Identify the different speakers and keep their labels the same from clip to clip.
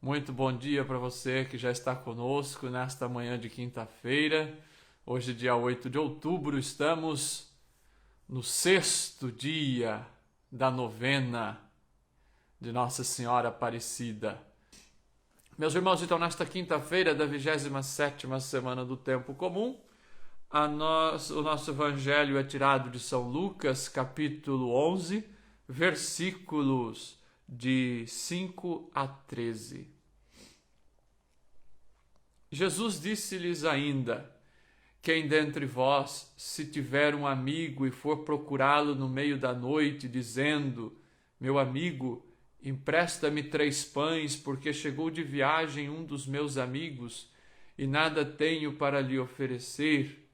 Speaker 1: Muito bom dia para você que já está conosco nesta manhã de quinta-feira. Hoje, dia 8 de outubro, estamos no sexto dia da novena de Nossa Senhora Aparecida. Meus irmãos, então, nesta quinta-feira da 27ª semana do Tempo Comum, o nosso evangelho é tirado de São Lucas, capítulo 11, versículos de 5 a 13. Jesus disse-lhes ainda: quem dentre vós, se tiver um amigo e for procurá-lo no meio da noite, dizendo: meu amigo, empresta-me 3 pães, porque chegou de viagem um dos meus amigos e nada tenho para lhe oferecer,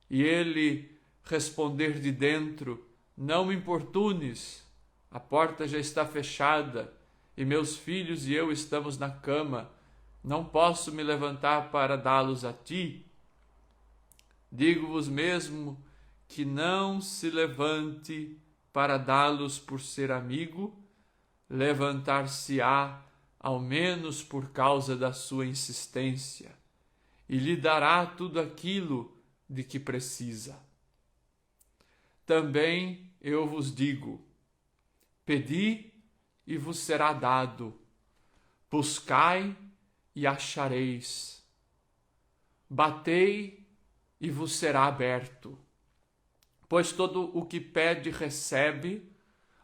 Speaker 1: e ele responder de dentro: não me importunes, a porta já está fechada e meus filhos e eu estamos na cama, não posso me levantar para dá-los a ti? Digo-vos mesmo que não se levante para dá-los por ser amigo, levantar-se-á ao menos por causa da sua insistência, e lhe dará tudo aquilo de que precisa. Também eu vos digo: pedi e vos será dado, buscai e achareis, batei e vos será aberto. Pois todo o que pede recebe,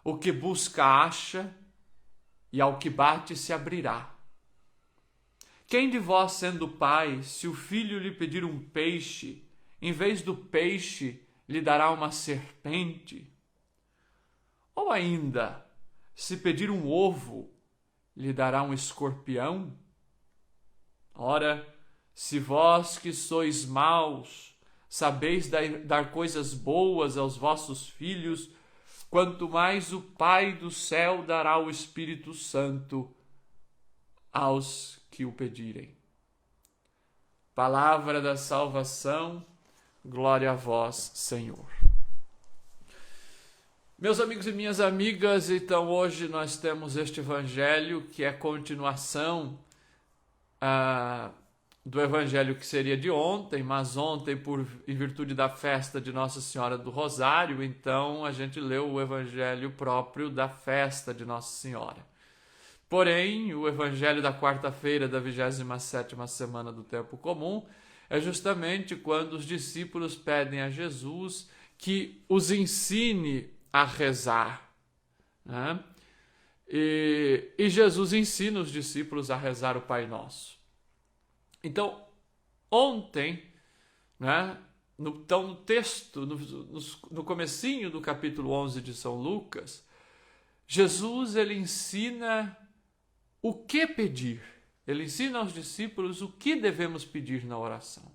Speaker 1: o que busca acha, e ao que bate se abrirá. Quem de vós, sendo pai, se o filho lhe pedir um peixe, em vez do peixe lhe dará uma serpente? Ou ainda, se pedir um ovo, lhe dará um escorpião? Ora, se vós que sois maus, sabeis dar coisas boas aos vossos filhos, quanto mais o Pai do céu dará o Espírito Santo aos que o pedirem. Palavra da salvação, glória a vós, Senhor. Meus amigos e minhas amigas, então hoje nós temos este evangelho que é continuação do evangelho que seria de ontem, mas ontem, em virtude da festa de Nossa Senhora do Rosário, então a gente leu o evangelho próprio da festa de Nossa Senhora. Porém, o evangelho da quarta-feira da 27ª semana do Tempo Comum é justamente quando os discípulos pedem a Jesus que os ensine a rezar, né? E Jesus ensina os discípulos a rezar o Pai Nosso. Então, ontem, né, no texto, no comecinho do capítulo 11 de São Lucas, Jesus ele ensina o que pedir. Ele ensina aos discípulos o que devemos pedir na oração.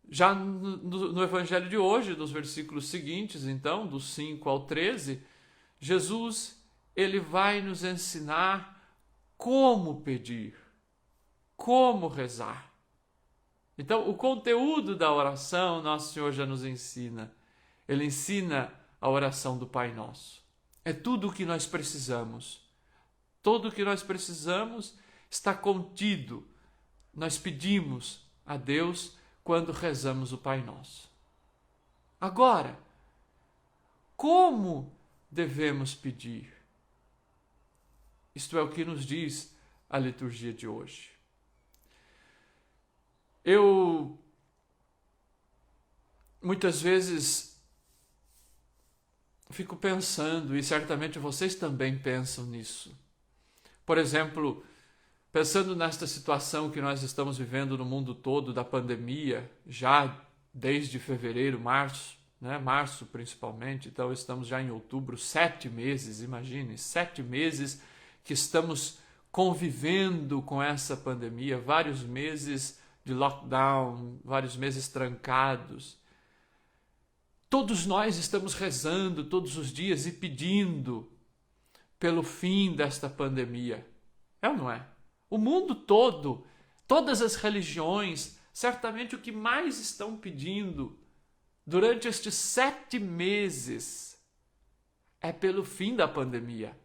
Speaker 1: Já no evangelho de hoje, nos versículos seguintes, então, do 5 ao 13, Jesus ele vai nos ensinar como pedir, como rezar. Então, o conteúdo da oração, Nosso Senhor já nos ensina. Ele ensina a oração do Pai Nosso. É tudo o que nós precisamos. Tudo o que nós precisamos está contido. Nós pedimos a Deus quando rezamos o Pai Nosso. Agora, como devemos pedir? Isto é o que nos diz a liturgia de hoje. Eu, muitas vezes, fico pensando, e certamente vocês também pensam nisso. Por exemplo, pensando nesta situação que nós estamos vivendo no mundo todo da pandemia, já desde fevereiro, março, né? Março principalmente, então estamos já em outubro, 7 meses, imagine, 7 meses que estamos convivendo com essa pandemia, vários meses de lockdown, vários meses trancados. Todos nós estamos rezando todos os dias e pedindo pelo fim desta pandemia. É ou não é? O mundo todo, todas as religiões, certamente o que mais estão pedindo durante estes 7 meses é pelo fim da pandemia.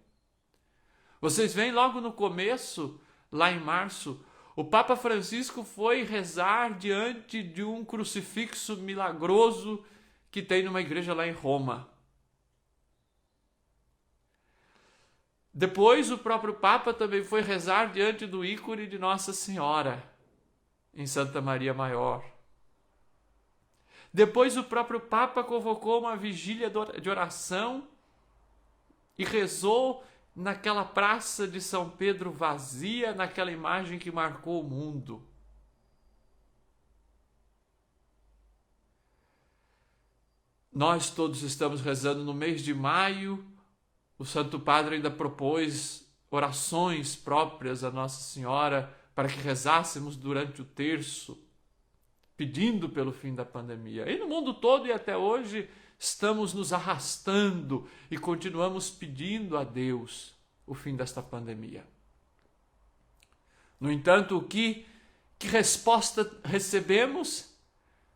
Speaker 1: Vocês veem logo no começo, lá em março, o Papa Francisco foi rezar diante de um crucifixo milagroso que tem numa igreja lá em Roma. Depois o próprio Papa também foi rezar diante do ícone de Nossa Senhora, em Santa Maria Maior. Depois o próprio Papa convocou uma vigília de oração e rezou naquela praça de São Pedro vazia, naquela imagem que marcou o mundo. Nós todos estamos rezando no mês de maio. O Santo Padre ainda propôs orações próprias a Nossa Senhora para que rezássemos durante o terço, pedindo pelo fim da pandemia. E no mundo todo e até hoje estamos nos arrastando e continuamos pedindo a Deus o fim desta pandemia. No entanto, que resposta recebemos?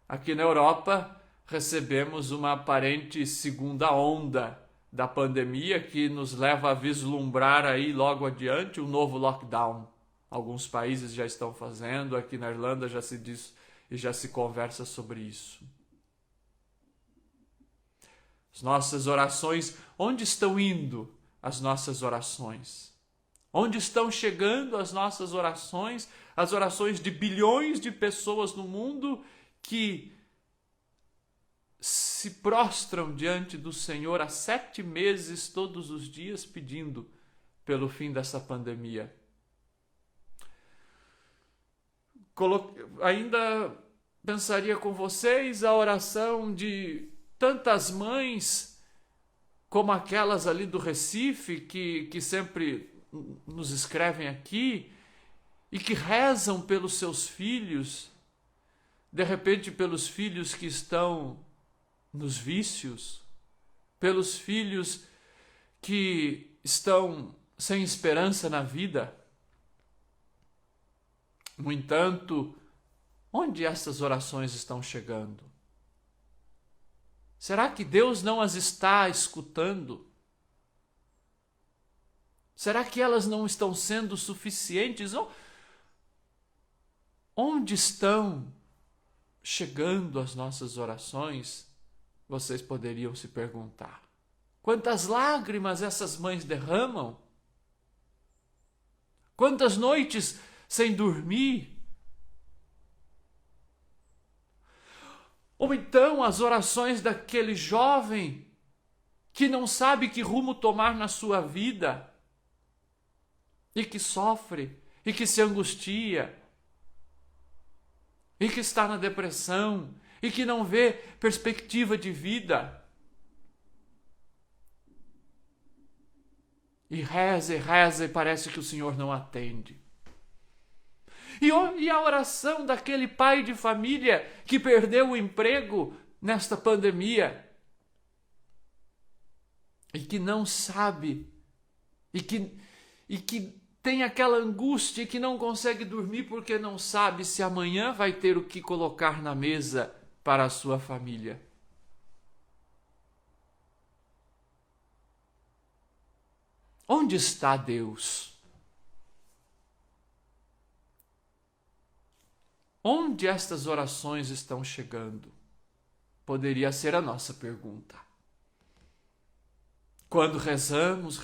Speaker 1: Aqui na Europa, recebemos uma aparente segunda onda da pandemia que nos leva a vislumbrar aí logo adiante um novo lockdown. Alguns países já estão fazendo, aqui na Irlanda já se diz e já se conversa sobre isso. As nossas orações, onde estão indo as nossas orações? Onde estão chegando as nossas orações, as orações de bilhões de pessoas no mundo que se prostram diante do Senhor há 7 meses, todos os dias, pedindo pelo fim dessa pandemia? Ainda pensaria com vocês a oração de tantas mães como aquelas ali do Recife que sempre nos escrevem aqui e que rezam pelos seus filhos, de repente pelos filhos que estão nos vícios, pelos filhos que estão sem esperança na vida. No entanto, onde essas orações estão chegando? Será que Deus não as está escutando? Será que elas não estão sendo suficientes? Onde estão chegando as nossas orações? Vocês poderiam se perguntar. Quantas lágrimas essas mães derramam? Quantas noites sem dormir? Ou então as orações daquele jovem que não sabe que rumo tomar na sua vida e que sofre e que se angustia e que está na depressão e que não vê perspectiva de vida. E reza e parece que o Senhor não atende. E a oração daquele pai de família que perdeu o emprego nesta pandemia e que não sabe e que tem aquela angústia e que não consegue dormir porque não sabe se amanhã vai ter o que colocar na mesa para a sua família. Onde está Deus? Onde estas orações estão chegando? Poderia ser a nossa pergunta. Quando rezamos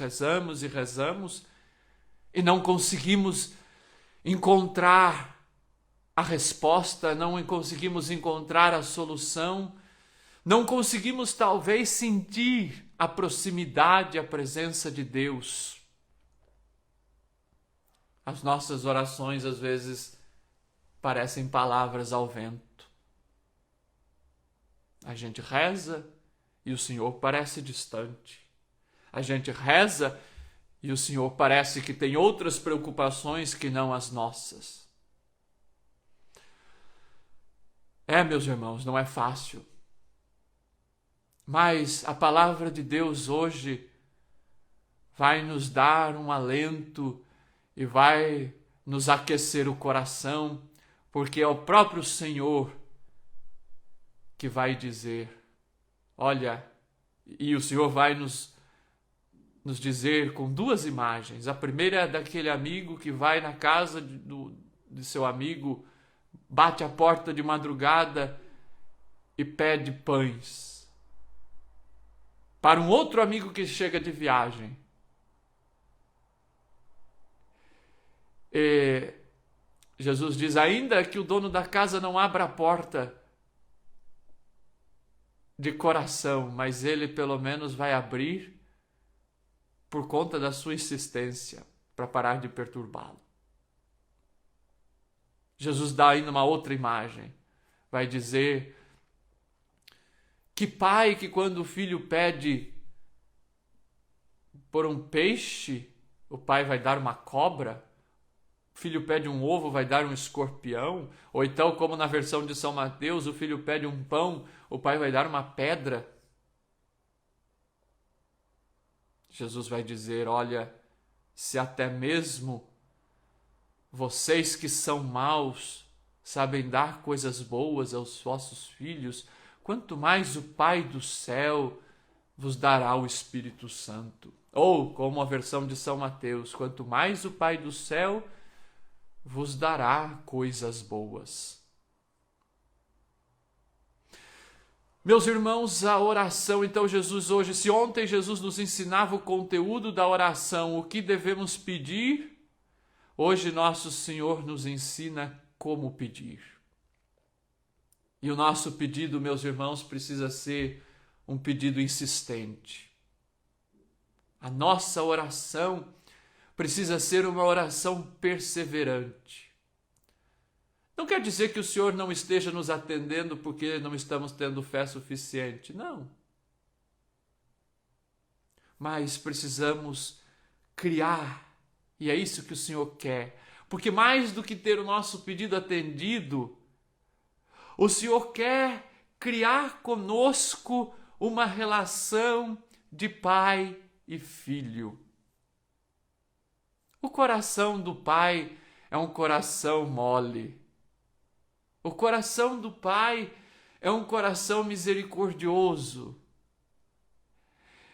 Speaker 1: e não conseguimos encontrar a resposta, não conseguimos encontrar a solução, não conseguimos talvez sentir a proximidade, a presença de Deus. As nossas orações às vezes parecem palavras ao vento. A gente reza e o Senhor parece distante. A gente reza e o Senhor parece que tem outras preocupações que não as nossas. Meus irmãos, não é fácil. Mas a palavra de Deus hoje vai nos dar um alento e vai nos aquecer o coração, porque é o próprio Senhor que vai dizer, olha, e o Senhor vai nos nos dizer com duas imagens. A primeira é daquele amigo que vai na casa de seu amigo, bate a porta de madrugada e pede pães. Para um outro amigo que chega de viagem. E Jesus diz, ainda que o dono da casa não abra a porta de coração, mas ele pelo menos vai abrir por conta da sua insistência, para parar de perturbá-lo. Jesus dá ainda uma outra imagem. Vai dizer que pai que quando o filho pede por um peixe, o pai vai dar uma cobra? O filho pede um ovo, vai dar um escorpião? Ou então, como na versão de São Mateus, o filho pede um pão, o pai vai dar uma pedra? Jesus vai dizer, olha, se até mesmo vocês que são maus sabem dar coisas boas aos vossos filhos, quanto mais o Pai do céu vos dará o Espírito Santo. Ou, como a versão de São Mateus, quanto mais o Pai do céu vos dará coisas boas. Meus irmãos, a oração, então Jesus hoje, se ontem Jesus nos ensinava o conteúdo da oração, o que devemos pedir, hoje nosso Senhor nos ensina como pedir. E o nosso pedido, meus irmãos, precisa ser um pedido insistente. A nossa oração precisa ser uma oração perseverante. Não quer dizer que o Senhor não esteja nos atendendo porque não estamos tendo fé suficiente. Não. Mas precisamos criar, e é isso que o Senhor quer. Porque mais do que ter o nosso pedido atendido, o Senhor quer criar conosco uma relação de pai e filho. O coração do pai é um coração mole. O coração do Pai é um coração misericordioso.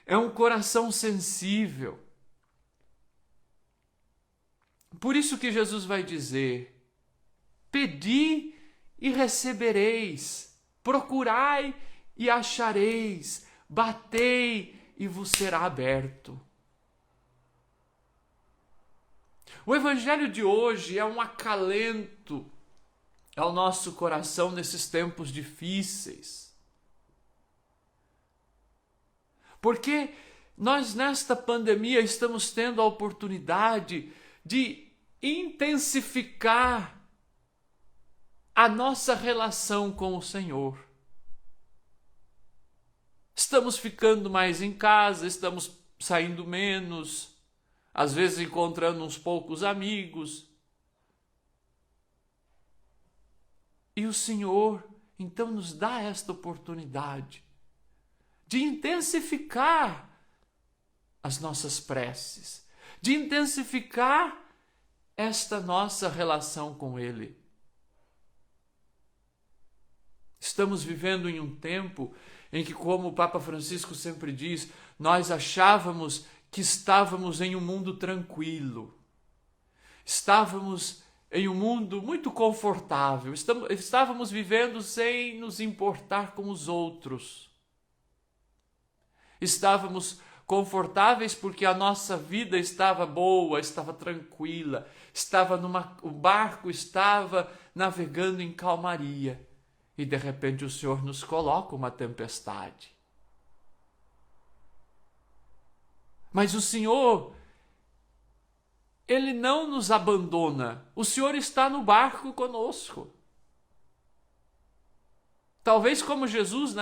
Speaker 1: É um coração sensível. Por isso que Jesus vai dizer, pedi e recebereis, procurai e achareis, batei e vos será aberto. O Evangelho de hoje é um acalento ao nosso coração nesses tempos difíceis. Porque nós nesta pandemia estamos tendo a oportunidade de intensificar a nossa relação com o Senhor. Estamos ficando mais em casa, estamos saindo menos, às vezes encontrando uns poucos amigos. E o Senhor, então, nos dá esta oportunidade de intensificar as nossas preces, de intensificar esta nossa relação com Ele. Estamos vivendo em um tempo em que, como o Papa Francisco sempre diz, nós achávamos que estávamos em um mundo tranquilo, estávamos em um mundo muito confortável, estávamos vivendo sem nos importar com os outros. Estávamos confortáveis porque a nossa vida estava boa, estava tranquila, o barco estava navegando em calmaria. E de repente o Senhor nos coloca uma tempestade. Mas o Senhor, Ele não nos abandona. O Senhor está no barco conosco. Talvez como Jesus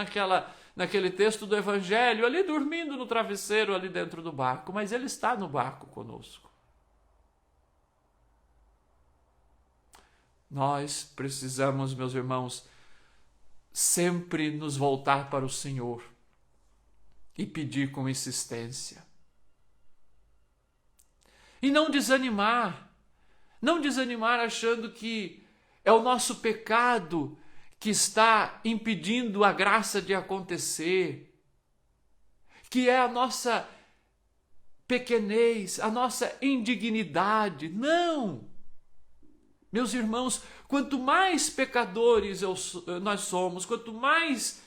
Speaker 1: naquele texto do Evangelho, ali dormindo no travesseiro ali dentro do barco, mas Ele está no barco conosco. Nós precisamos, meus irmãos, sempre nos voltar para o Senhor e pedir com insistência. E não desanimar achando que é o nosso pecado que está impedindo a graça de acontecer, que é a nossa pequenez, a nossa indignidade. Não! Meus irmãos, quanto mais pecadores nós somos, quanto mais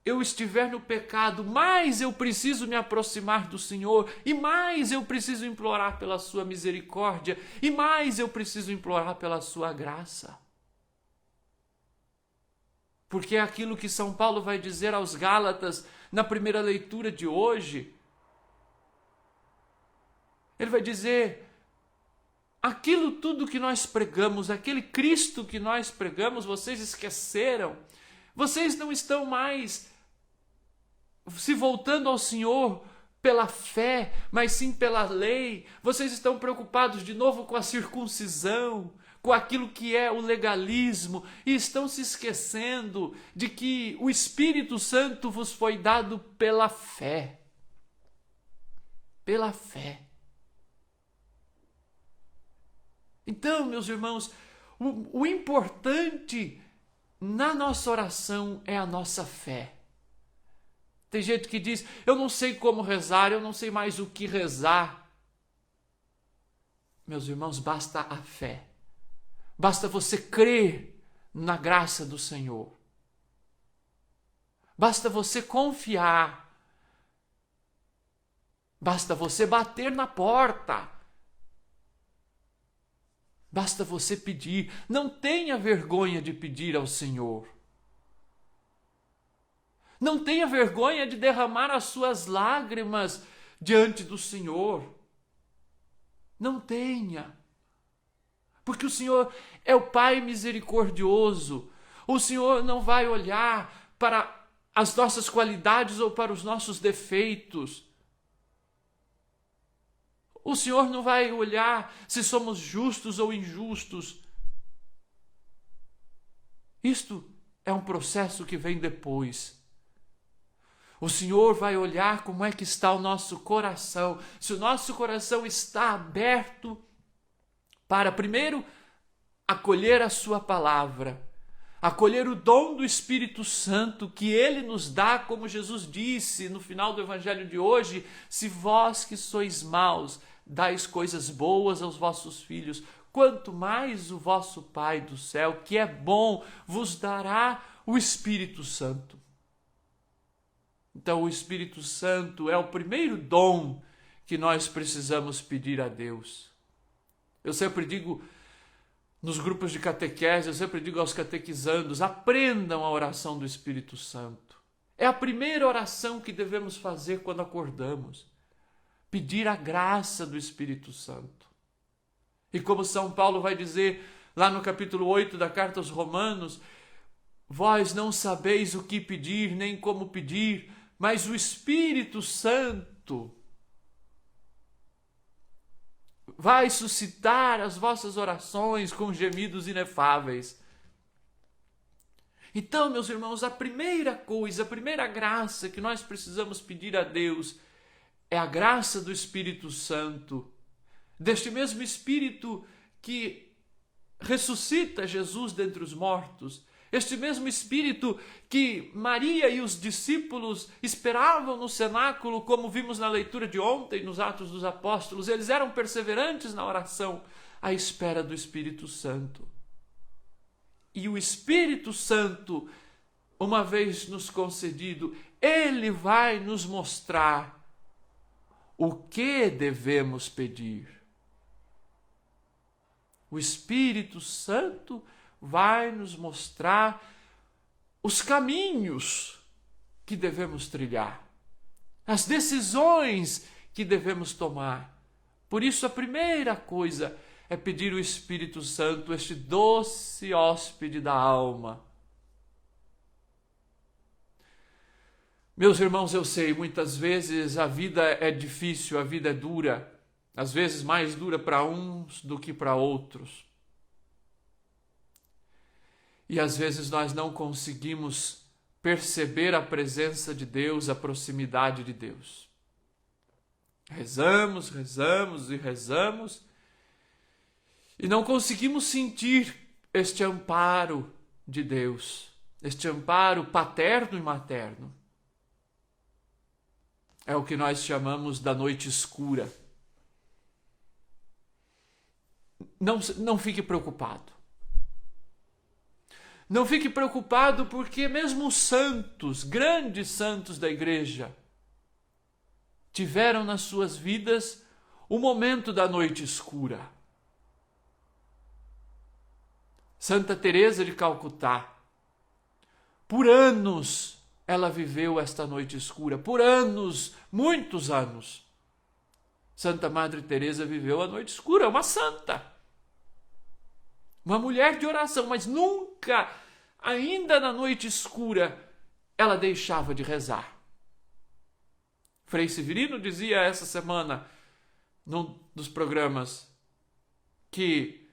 Speaker 1: eu estiver no pecado, mais eu preciso me aproximar do Senhor, e mais eu preciso implorar pela sua misericórdia, e mais eu preciso implorar pela sua graça. Porque é aquilo que São Paulo vai dizer aos Gálatas na primeira leitura de hoje. Ele vai dizer: aquilo tudo que nós pregamos, aquele Cristo que nós pregamos, vocês esqueceram. Vocês não estão mais se voltando ao Senhor pela fé, mas sim pela lei. Vocês estão preocupados de novo com a circuncisão, com aquilo que é o legalismo, e estão se esquecendo de que o Espírito Santo vos foi dado pela fé. Pela fé. Então, meus irmãos, o importante na nossa oração é a nossa fé. Tem gente que diz: eu não sei como rezar, eu não sei mais o que rezar. Meus irmãos, basta a fé. Basta você crer na graça do Senhor. Basta você confiar. Basta você bater na porta. Basta você pedir. Não tenha vergonha de pedir ao Senhor. Não tenha vergonha de derramar as suas lágrimas diante do Senhor. Não tenha. Porque o Senhor é o Pai misericordioso. O Senhor não vai olhar para as nossas qualidades ou para os nossos defeitos. O Senhor não vai olhar se somos justos ou injustos. Isto é um processo que vem depois. O Senhor vai olhar como é que está o nosso coração. Se o nosso coração está aberto para, primeiro, acolher a sua palavra, acolher o dom do Espírito Santo que Ele nos dá, como Jesus disse no final do Evangelho de hoje: se vós que sois maus dais coisas boas aos vossos filhos, quanto mais o vosso Pai do céu, que é bom, vos dará o Espírito Santo. Então, o Espírito Santo é o primeiro dom que nós precisamos pedir a Deus. Eu sempre digo nos grupos de catequese, eu sempre digo aos catequizandos: aprendam a oração do Espírito Santo. É a primeira oração que devemos fazer quando acordamos. Pedir a graça do Espírito Santo. E como São Paulo vai dizer lá no capítulo 8 da carta aos Romanos: vós não sabeis o que pedir, nem como pedir, mas o Espírito Santo vai suscitar as vossas orações com gemidos inefáveis. Então, meus irmãos, a primeira coisa, a primeira graça que nós precisamos pedir a Deus é a graça do Espírito Santo, deste mesmo Espírito que ressuscita Jesus dentre os mortos, este mesmo Espírito que Maria e os discípulos esperavam no cenáculo, como vimos na leitura de ontem, nos Atos dos Apóstolos. Eles eram perseverantes na oração à espera do Espírito Santo. E o Espírito Santo, uma vez nos concedido, ele vai nos mostrar o que devemos pedir. O Espírito Santo vai nos mostrar os caminhos que devemos trilhar, as decisões que devemos tomar. Por isso, a primeira coisa é pedir o Espírito Santo, este doce hóspede da alma. Meus irmãos, eu sei, muitas vezes a vida é difícil, a vida é dura, às vezes mais dura para uns do que para outros. E às vezes nós não conseguimos perceber a presença de Deus, a proximidade de Deus. Rezamos, rezamos e rezamos e não conseguimos sentir este amparo de Deus, este amparo paterno e materno. É o que nós chamamos da noite escura. Não fique preocupado. Não fique preocupado porque mesmo os santos, grandes santos da igreja, tiveram nas suas vidas o momento da noite escura. Santa Teresa de Calcutá, por anos ela viveu esta noite escura, por anos, muitos anos. Santa Madre Teresa viveu a noite escura, uma santa. Uma mulher de oração, mas nunca, ainda na noite escura, ela deixava de rezar. Frei Severino dizia essa semana, num dos programas, que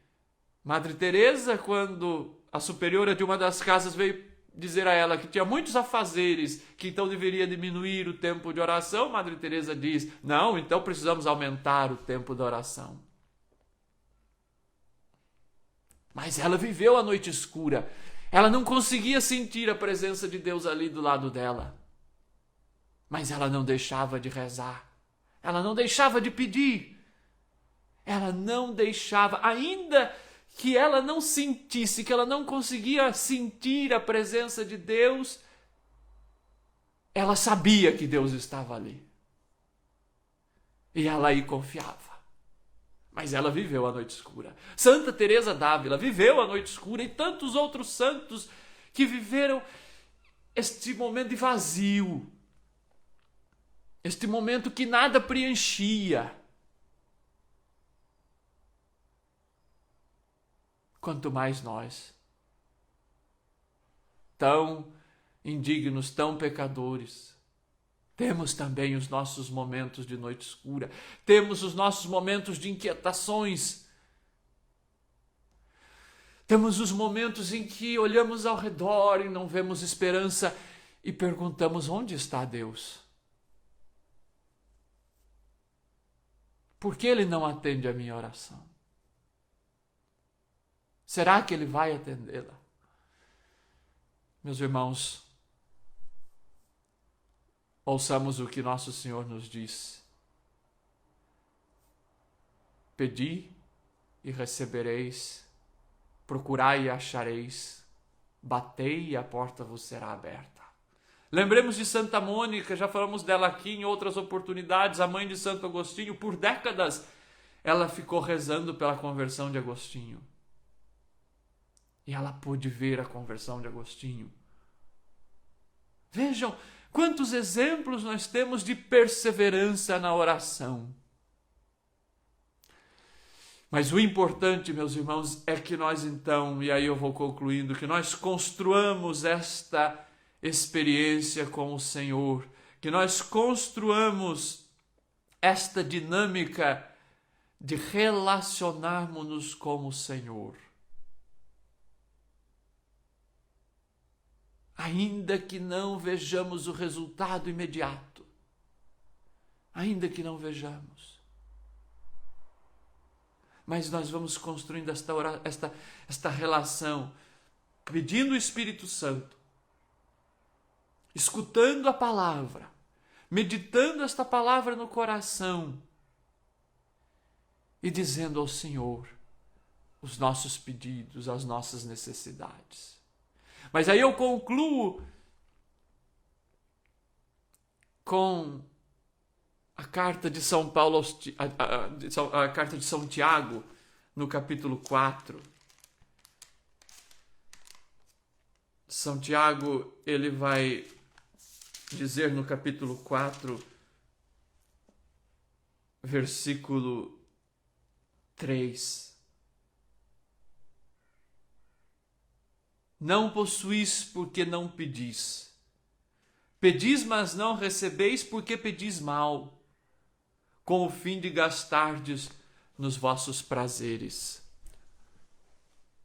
Speaker 1: Madre Teresa, quando a superiora de uma das casas veio dizer a ela que tinha muitos afazeres, que então deveria diminuir o tempo de oração, Madre Teresa diz, não, então precisamos aumentar o tempo da oração. Mas ela viveu a noite escura. Ela não conseguia sentir a presença de Deus ali do lado dela. Mas ela não deixava de rezar. Ela não deixava de pedir. Ela não deixava, ainda que ela não sentisse, que ela não conseguia sentir a presença de Deus, ela sabia que Deus estava ali. E ela aí confiava. Mas ela viveu a noite escura. Santa Teresa d'Ávila viveu a noite escura e tantos outros santos que viveram este momento de vazio. Este momento que nada preenchia. Quanto mais nós, tão indignos, tão pecadores, temos também os nossos momentos de noite escura, temos os nossos momentos de inquietações, temos os momentos em que olhamos ao redor e não vemos esperança e perguntamos: onde está Deus? Por que Ele não atende a minha oração? Será que Ele vai atendê-la? Meus irmãos, ouçamos o que nosso Senhor nos diz. Pedi e recebereis, procurai e achareis, batei e a porta vos será aberta. Lembremos de Santa Mônica, já falamos dela aqui em outras oportunidades, a mãe de Santo Agostinho. Por décadas ela ficou rezando pela conversão de Agostinho. E ela pôde ver a conversão de Agostinho. Vejam quantos exemplos nós temos de perseverança na oração. Mas o importante, meus irmãos, é que nós então, e aí eu vou concluindo, que nós construamos esta experiência com o Senhor, que nós construamos esta dinâmica de relacionarmos-nos com o Senhor. Ainda que não vejamos o resultado imediato, ainda que não vejamos, mas nós vamos construindo esta relação, pedindo o Espírito Santo, escutando a palavra, meditando esta palavra no coração e dizendo ao Senhor os nossos pedidos, as nossas necessidades. Mas aí eu concluo com a carta de São Paulo, a carta de São Tiago, no capítulo 4. São Tiago, ele vai dizer no capítulo 4, versículo 3. Não possuís porque não pedis. Pedis, mas não recebeis porque pedis mal, com o fim de gastardes nos vossos prazeres.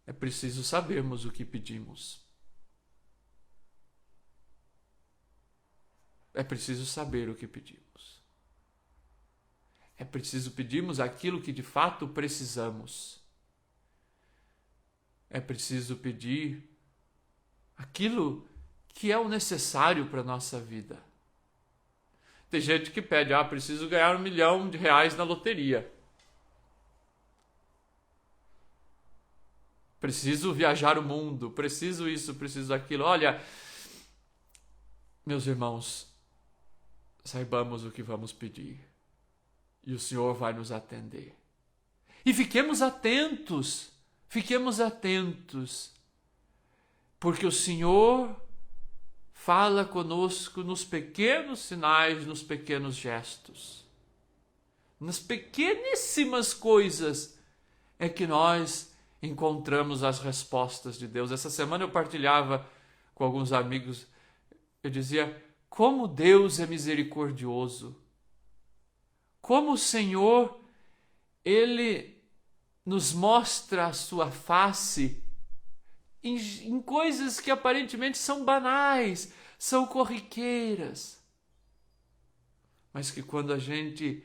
Speaker 1: É preciso sabermos o que pedimos. É preciso saber o que pedimos. É preciso pedirmos aquilo que de fato precisamos. É preciso pedir aquilo que é o necessário para a nossa vida. Tem gente que pede, preciso ganhar R$1 milhão na loteria. Preciso viajar o mundo, preciso isso, preciso aquilo. Olha, meus irmãos, saibamos o que vamos pedir. E o Senhor vai nos atender. E fiquemos atentos, porque o Senhor fala conosco nos pequenos sinais, nos pequenos gestos. Nas pequeníssimas coisas é que nós encontramos as respostas de Deus. Essa semana eu partilhava com alguns amigos, eu dizia, como Deus é misericordioso. Como o Senhor, Ele nos mostra a sua face em coisas que aparentemente são banais, são corriqueiras. Mas que quando a gente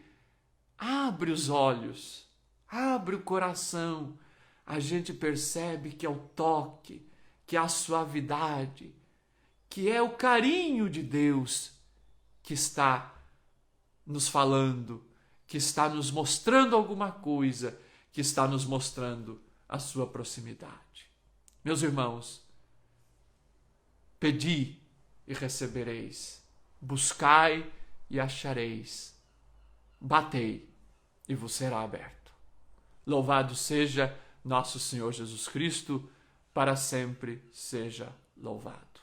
Speaker 1: abre os olhos, abre o coração, a gente percebe que é o toque, que é a suavidade, que é o carinho de Deus que está nos falando, que está nos mostrando alguma coisa, que está nos mostrando a sua proximidade. Meus irmãos, pedi e recebereis, buscai e achareis, batei e vos será aberto. Louvado seja nosso Senhor Jesus Cristo, para sempre seja louvado.